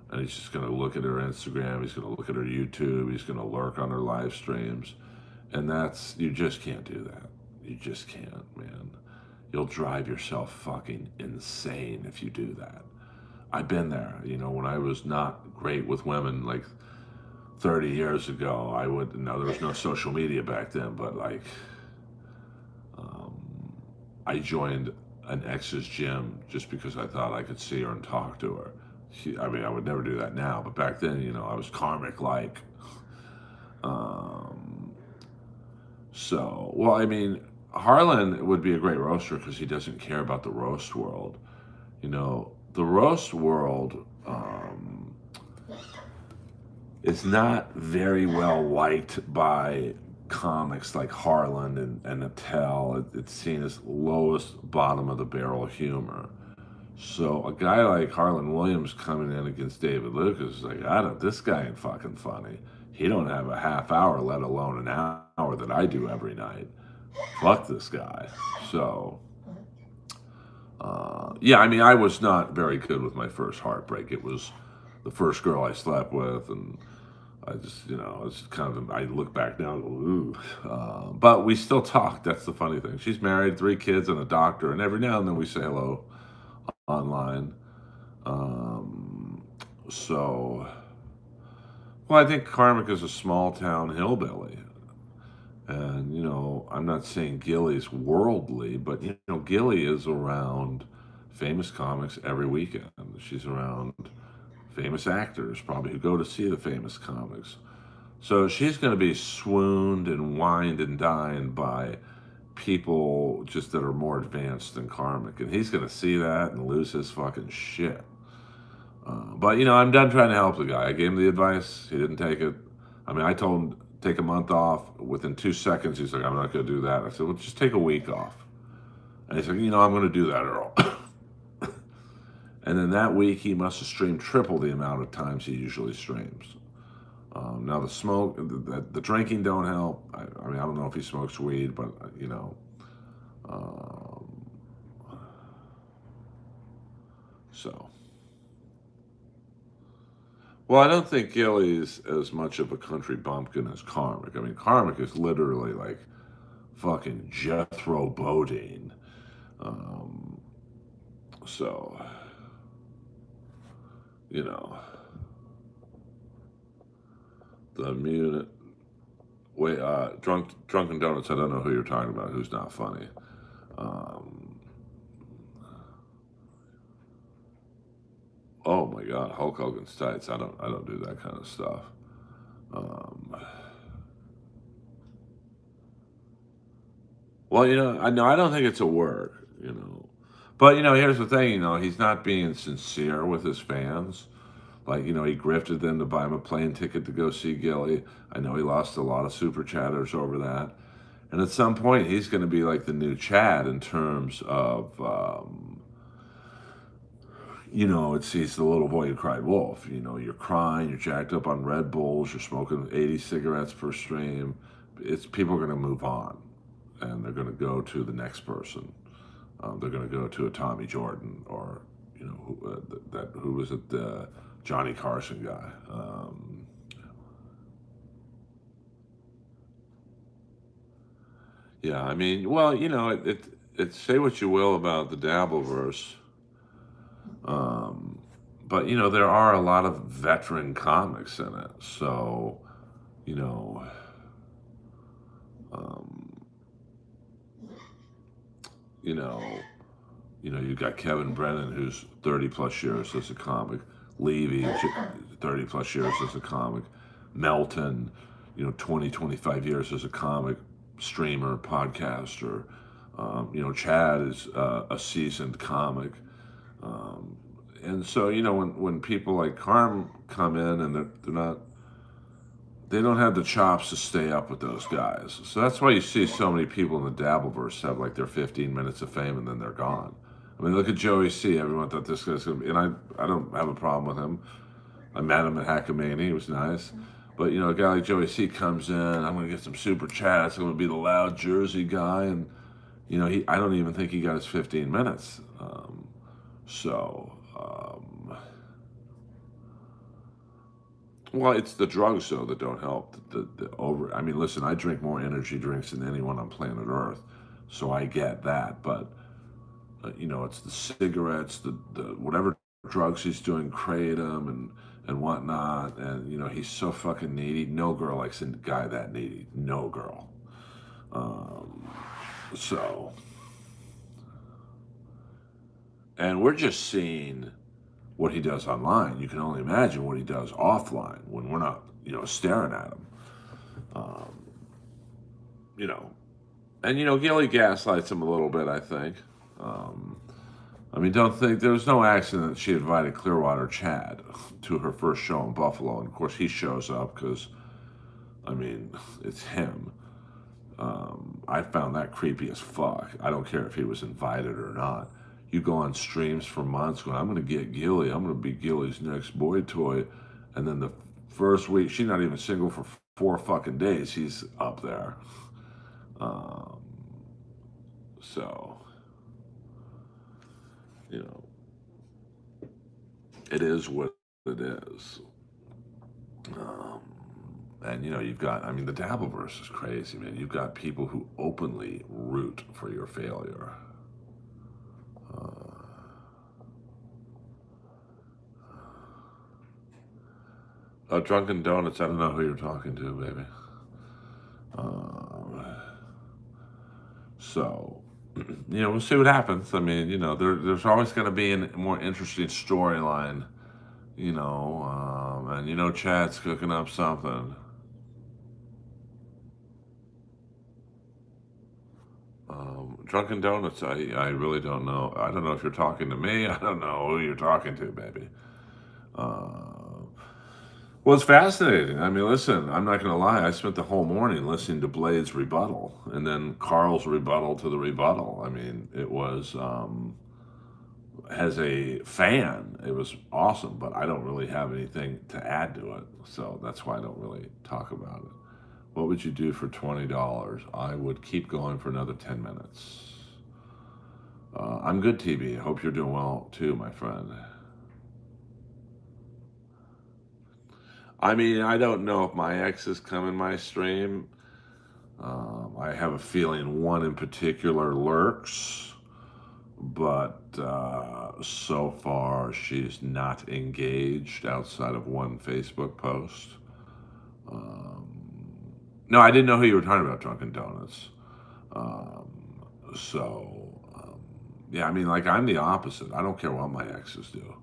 And he's just going to look at her Instagram. He's going to look at her YouTube. He's going to lurk on her live streams. And you just can't do that. You just can't, man. You'll drive yourself fucking insane if you do that. I've been there. When I was not great with women, like 30 years ago, there was no social media back then, but like, I joined an ex's gym just because I thought I could see her and talk to her. I would never do that now, but back then, I was karmic-like. Harlan would be a great roaster because he doesn't care about the roast world. The roast world is not very well liked by comics like Harlan and Attell. It's seen as lowest bottom of the barrel humor. So a guy like Harlan Williams coming in against David Lucas is like, this guy ain't fucking funny. He don't have a half hour, let alone an hour that I do every night. Fuck this guy. So, I was not very good with my first heartbreak. It was the first girl I slept with, and I just, it's kind of, I look back now and go, ooh. But we still talk. That's the funny thing. She's married, 3 kids, and a doctor, and every now and then we say hello online. I think Karmic is a small town hillbilly. And, I'm not saying Gilly's worldly, but, Gilly is around famous comics every weekend. She's around famous actors, probably, who go to see the famous comics. So she's going to be swooned and wined and dined by people just that are more advanced than Karmic. And he's going to see that and lose his fucking shit. But, I'm done trying to help the guy. I gave him the advice. He didn't take it. I told him, take a month off. Within 2 seconds, he's like, I'm not going to do that. I said, well, just take a week off. And he's like, I'm going to do that, Earl. And then that week, he must have streamed triple the amount of times he usually streams. Now, the smoke, the drinking don't help. I don't know if he smokes weed, but, so. Well, I don't think Gilly's as much of a country bumpkin as Karmic. Karmic is literally like fucking Jethro Bodine. So, the Munich. Wait, Drunken Donuts, I don't know who you're talking about, who's not funny. Oh my God, Hulk Hogan's tights. I don't do that kind of stuff. Well, I don't think it's a work, But, here's the thing, he's not being sincere with his fans. Like, he grifted them to buy him a plane ticket to go see Gilly. I know he lost a lot of super chatters over that. And at some point, he's going to be like the new Chad in terms of, he's the little boy who cried wolf. You're crying, you're jacked up on Red Bulls, you're smoking 80 cigarettes per stream. People are going to move on, and they're going to go to the next person. They're going to go to a Tommy Jordan or, who was it, the Johnny Carson guy. It say what you will about the Dabbleverse. But, there are a lot of veteran comics in it. So, you've got Kevin Brennan, who's 30 plus years as a comic. Levy, 30 plus years as a comic. Melton, 20, 25 years as a comic streamer, podcaster. Chad is a seasoned comic. And so, when people like Carm come in and they're not they don't have the chops to stay up with those guys. So that's why you see so many people in the Dabbleverse have like their 15 minutes of fame and then they're gone. I mean, look at Joey C. Everyone thought this guy's gonna be, and I don't have a problem with him. I met him at Hackamania. He was nice. But, a guy like Joey C comes in, I'm going to get some super chats. I'm going to be the loud Jersey guy. And, I don't even think he got his 15 minutes. So, well, it's the drugs, though, that don't help. I mean, listen, I drink more energy drinks than anyone on planet Earth. So I get that. But, it's the cigarettes, the whatever drugs he's doing, kratom and whatnot, and he's so fucking needy. No girl likes a guy that needy. No girl. So, and we're just seeing what he does online. You can only imagine what he does offline when we're not, staring at him. You know, and Gilly gaslights him a little bit, I think. I mean, don't think there's no accident that she invited Clearwater Chad to her first show in Buffalo, and of course he shows up because, I mean, it's him. I found that creepy as fuck. I don't care if he was invited or not. You go on streams for months going, I'm going to get Gilly. I'm going to be Gilly's next boy toy. And then the first week, she's not even single for 4 fucking days. He's up there. So, it is what it is. And you've got, I mean, the Dabbleverse is crazy, man. You've got people who openly root for your failure. Drunken Donuts, I don't know who you're talking to, baby. So, we'll see what happens. I mean, there's always going to be a more interesting storyline, and Chad's cooking up something. Drunken Donuts, I really don't know. I don't know if you're talking to me. I don't know who you're talking to, baby. Well, it's fascinating. I mean, listen, I'm not going to lie. I spent the whole morning listening to Blade's rebuttal and then Carl's rebuttal to the rebuttal. I mean, it was, as a fan, it was awesome, but I don't really have anything to add to it. So that's why I don't really talk about it. What would you do for $20? I would keep going for another 10 minutes. I'm good, TB. I hope you're doing well too, my friend. I mean, I don't know if my exes come in my stream. I have a feeling one in particular lurks, but so far she's not engaged outside of one Facebook post. No, I didn't know who you were talking about, Drunken Donuts. Yeah, I mean, like, I'm the opposite. I don't care what my exes do.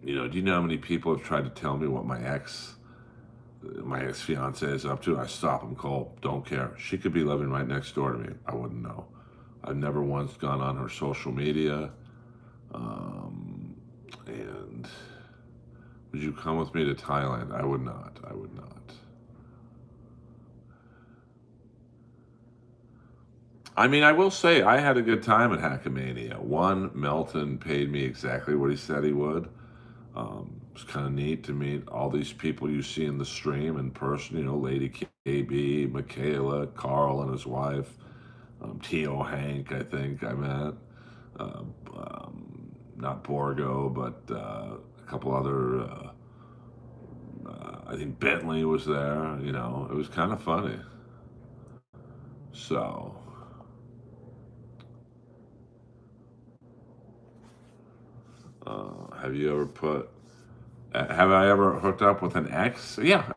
Do you know how many people have tried to tell me what my ex-fiance is up to? I stop them cold. Don't care. She could be living right next door to me. I wouldn't know. I've never once gone on her social media. And would you come with me to Thailand? I would not. I would not. I mean, I will say I had a good time at Hackamania. One, Melton paid me exactly what he said he would. It was kind of neat to meet all these people you see in the stream in person. Lady KB, Michaela, Carl and his wife, T.O. Hank, I think I met. Not Borgo, but a couple other. I think Bentley was there. It was kind of funny. So. Have you ever have I ever hooked up with an ex? Yeah,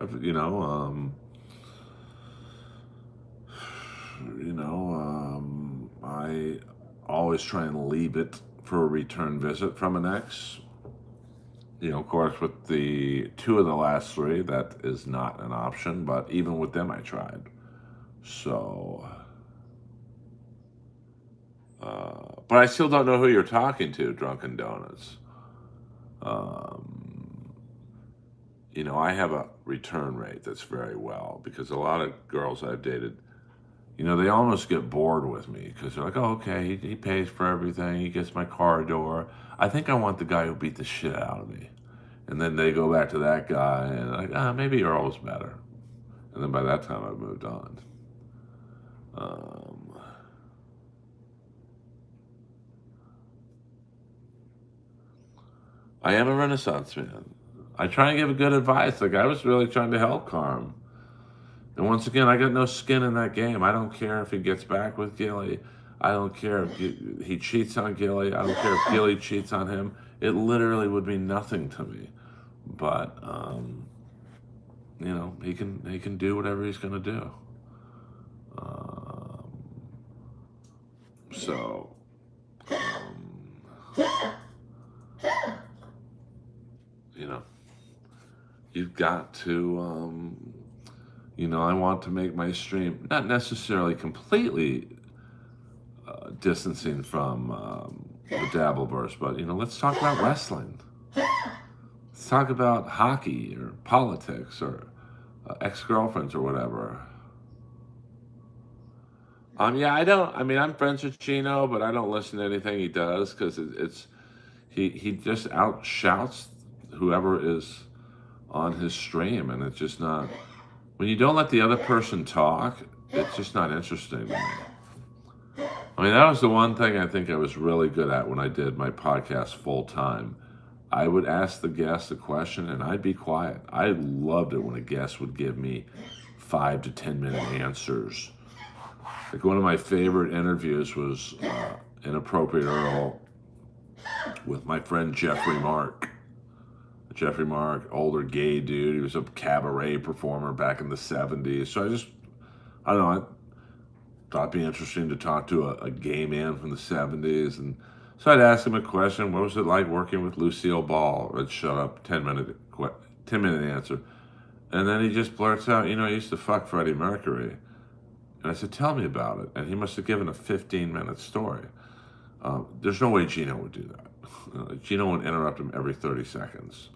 I always try and leave it for a return visit from an ex. Of course, with the 2 of the last 3, that is not an option, but even with them, I tried. So, but I still don't know who you're talking to, Drunken Donuts. I have a return rate that's very well because a lot of girls I've dated, they almost get bored with me because they're like, oh, okay, he pays for everything. He gets my car door. I think I want the guy who beat the shit out of me. And then they go back to that guy and like, maybe Earl's better. And then by that time I've moved on. Um, I am a Renaissance man. I try and give good advice. Like I was really trying to help Carm. And once again, I got no skin in that game. I don't care if he gets back with Gilly. I don't care if he cheats on Gilly. I don't care if Gilly cheats on him. It literally would mean nothing to me. But he can do whatever he's gonna do. Um, so you know, you've got to I want to make my stream not necessarily completely distancing from the Dabbleverse, but let's talk about wrestling. Let's talk about hockey or politics or ex-girlfriends or whatever. Yeah, I don't. I mean, I'm friends with Chino, but I don't listen to anything he does because he just outshouts whoever is on his stream, and it's just not. When you don't let the other person talk, it's just not interesting to me. I mean, that was the one thing I think I was really good at when I did my podcast full time. I would ask the guest a question and I'd be quiet. I loved it when a guest would give me 5 to 10 minute answers. Like one of my favorite interviews was Inappropriate Earl with my friend Jeffrey Mark. Jeffrey Mark, older gay dude. He was a cabaret performer back in the 70s. So I don't know, I thought it'd be interesting to talk to a gay man from the 70s. And so I'd ask him a question. What was it like working with Lucille Ball? I'd shut up, 10-minute answer. And then he just blurts out, I used to fuck Freddie Mercury. And I said, tell me about it. And he must have given a 15-minute story. There's no way Gino would do that. Gino would interrupt him every 30 seconds.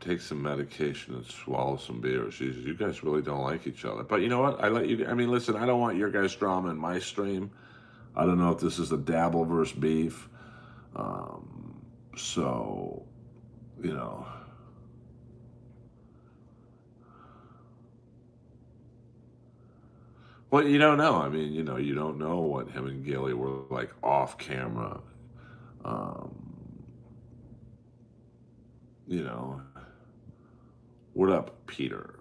Take some medication and swallow some beers. You guys really don't like each other. But you know what? Listen, I don't want your guys' drama in my stream. I don't know if this is a Dabbleverse beef. So, Well, you don't know. I mean, you don't know what him and Gilly were like off camera. Um, you know, what up, Peter?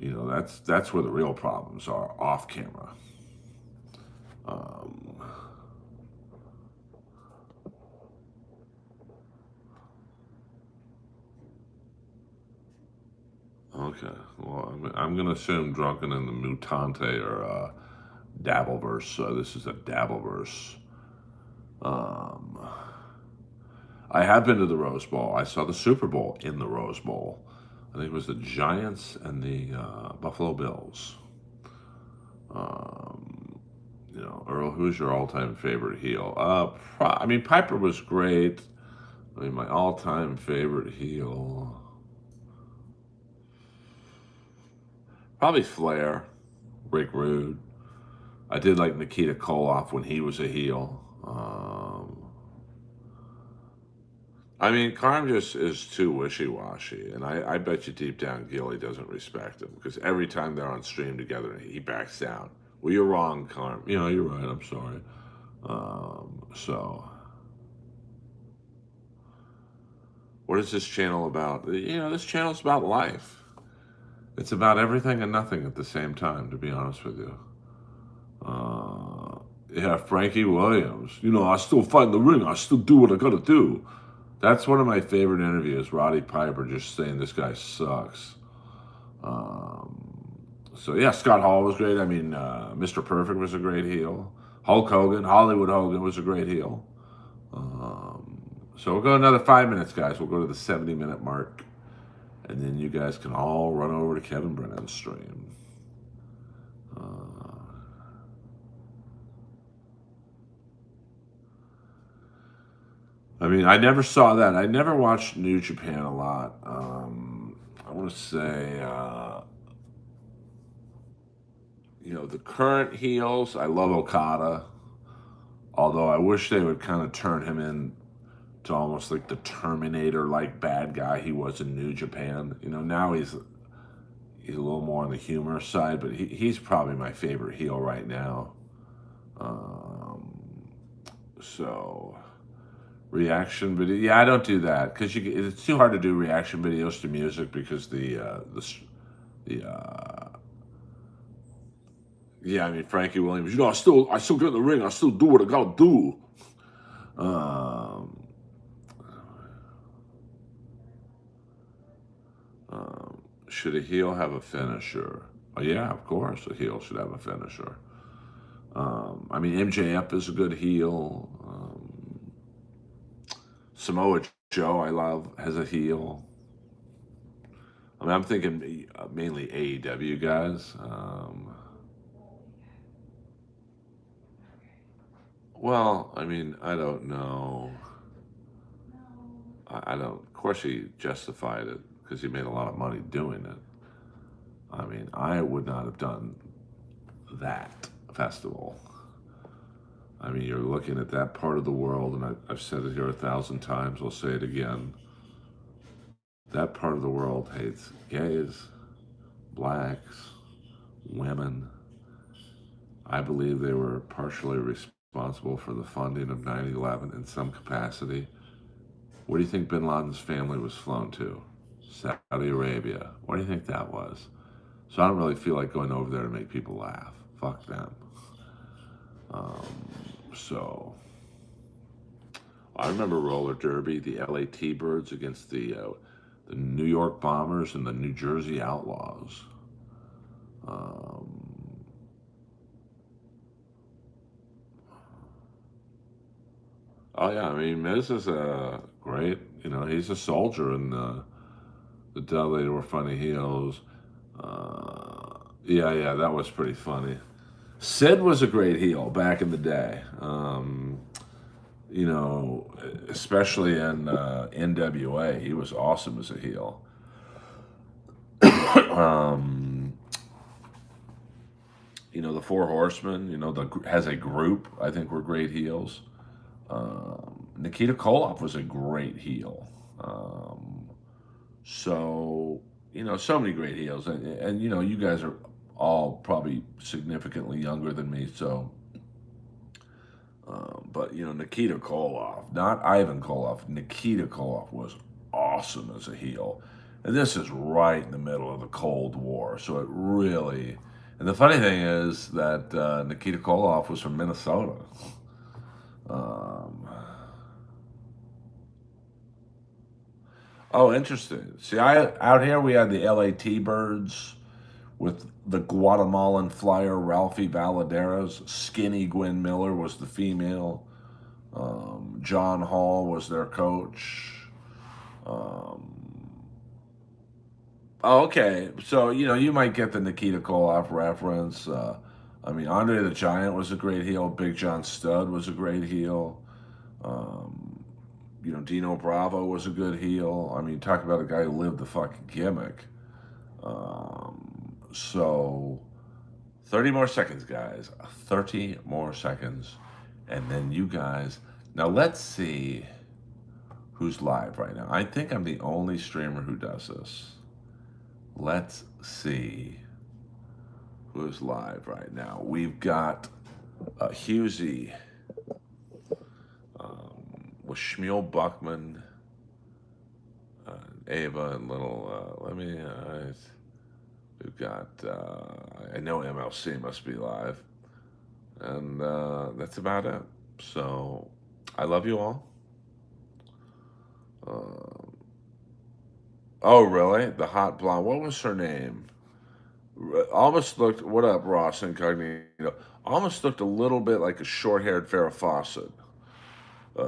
That's where the real problems are, off camera. Um, okay, well, I'm going to assume Drunken and the Mutante are Dabbleverse. So this is a Dabbleverse. I have been to the Rose Bowl. I saw the Super Bowl in the Rose Bowl. I think it was the Giants and the Buffalo Bills. Earl, who's your all-time favorite heel? Piper was great. My all-time favorite heel, probably Flair, Rick Rude. I did like Nikita Koloff when he was a heel. Carm just is too wishy-washy, and I bet you deep down Gilly doesn't respect him because every time they're on stream together, he backs down. Well, you're wrong, Carm. You're right. I'm sorry. What is this channel about? This channel's about life. It's about everything and nothing at the same time, to be honest with you. Frankie Williams. I still fight in the ring. I still do what I gotta do. That's one of my favorite interviews. Roddy Piper just saying this guy sucks. Scott Hall was great. Mr. Perfect was a great heel. Hulk Hogan, Hollywood Hogan was a great heel. So we'll go another 5 minutes, guys. We'll go to the 70-minute mark. And then you guys can all run over to Kevin Brennan's stream. I mean, I never saw that. I never watched New Japan a lot. I want to say, the current heels. I love Okada, although I wish they would kind of turn him in to almost like the Terminator like bad guy he was in New Japan. Now he's a little more on the humor side, but he's probably my favorite heel right now. Um, so reaction video, yeah, I don't do that because it's too hard to do reaction videos to music because the yeah, I mean Frankie Williams, I still get in the ring, I still do what I gotta do. Um, should a heel have a finisher? Oh, yeah, of course, a heel should have a finisher. I mean, MJF is a good heel. Samoa Joe, I love, has a heel. I mean, I'm thinking mainly AEW guys. Well, I mean, I don't know. I don't. Of course, he justified it because he made a lot of money doing it. I mean, I would not have done that festival. I mean, you're looking at that part of the world, and I've said it here 1,000 times. I'll say it again. That part of the world hates gays, blacks, women. I believe they were partially responsible for the funding of 9/11 in some capacity. Where do you think bin Laden's family was flown to? Saudi Arabia. What do you think that was? So I don't really feel like going over there to make people laugh. Fuck them. Um, so I remember roller derby, the LA T-Birds against the New York Bombers and the New Jersey Outlaws. Um, oh yeah, I mean Miz is a great. He's a soldier in the Dudley were funny heels. Yeah, that was pretty funny. Sid was a great heel back in the day. Especially in NWA, he was awesome as a heel. um, the Four Horsemen, has a group. I think were great heels. Nikita Koloff was a great heel. So so many great heels, and you guys are all probably significantly younger than me, so. But Nikita Koloff, not Ivan Koloff, Nikita Koloff was awesome as a heel, and this is right in the middle of the Cold War, so it really. And the funny thing is that Nikita Koloff was from Minnesota. Um, oh, interesting. See, out here we had the LA T-Birds with the Guatemalan flyer Ralphie Valaderas. Skinny Gwen Miller was the female. John Hall was their coach. Um, oh, okay. So, you might get the Nikita Koloff reference. I mean, Andre the Giant was a great heel. Big John Studd was a great heel. Um, Dino Bravo was a good heel. I mean, talk about a guy who lived the fucking gimmick. So 30 more seconds, guys. 30 more seconds. And then you guys. Now let's see who's live right now. I think I'm the only streamer who does this. Let's see who's live right now. We've got Husey with Shmuel Buckman, Ava, and little. We've got. I know MLC must be live, and that's about it. So, I love you all. Oh, really? The hot blonde. What was her name? Almost looked. What up, Ross Incognito? Almost looked a little bit like a short-haired Farrah Fawcett.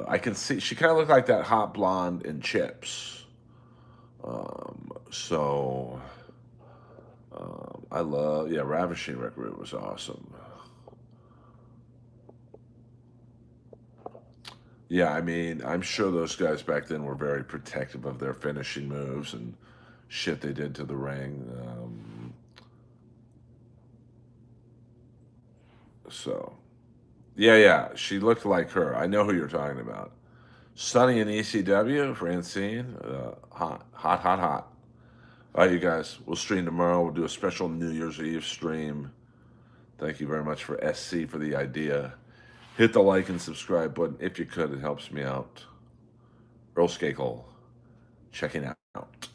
I can see she kind of looked like that hot blonde in Chips. So I love. Yeah, Ravishing Rick Rude was awesome. Yeah, I mean, I'm sure those guys back then were very protective of their finishing moves and shit they did to the ring. So, yeah, she looked like her. I know who you're talking about. Sunny in ECW, Francine, hot. All right, you guys, we'll stream tomorrow. We'll do a special New Year's Eve stream. Thank you very much for SC for the idea. Hit the like and subscribe button if you could. It helps me out. Earl Skakel, checking out.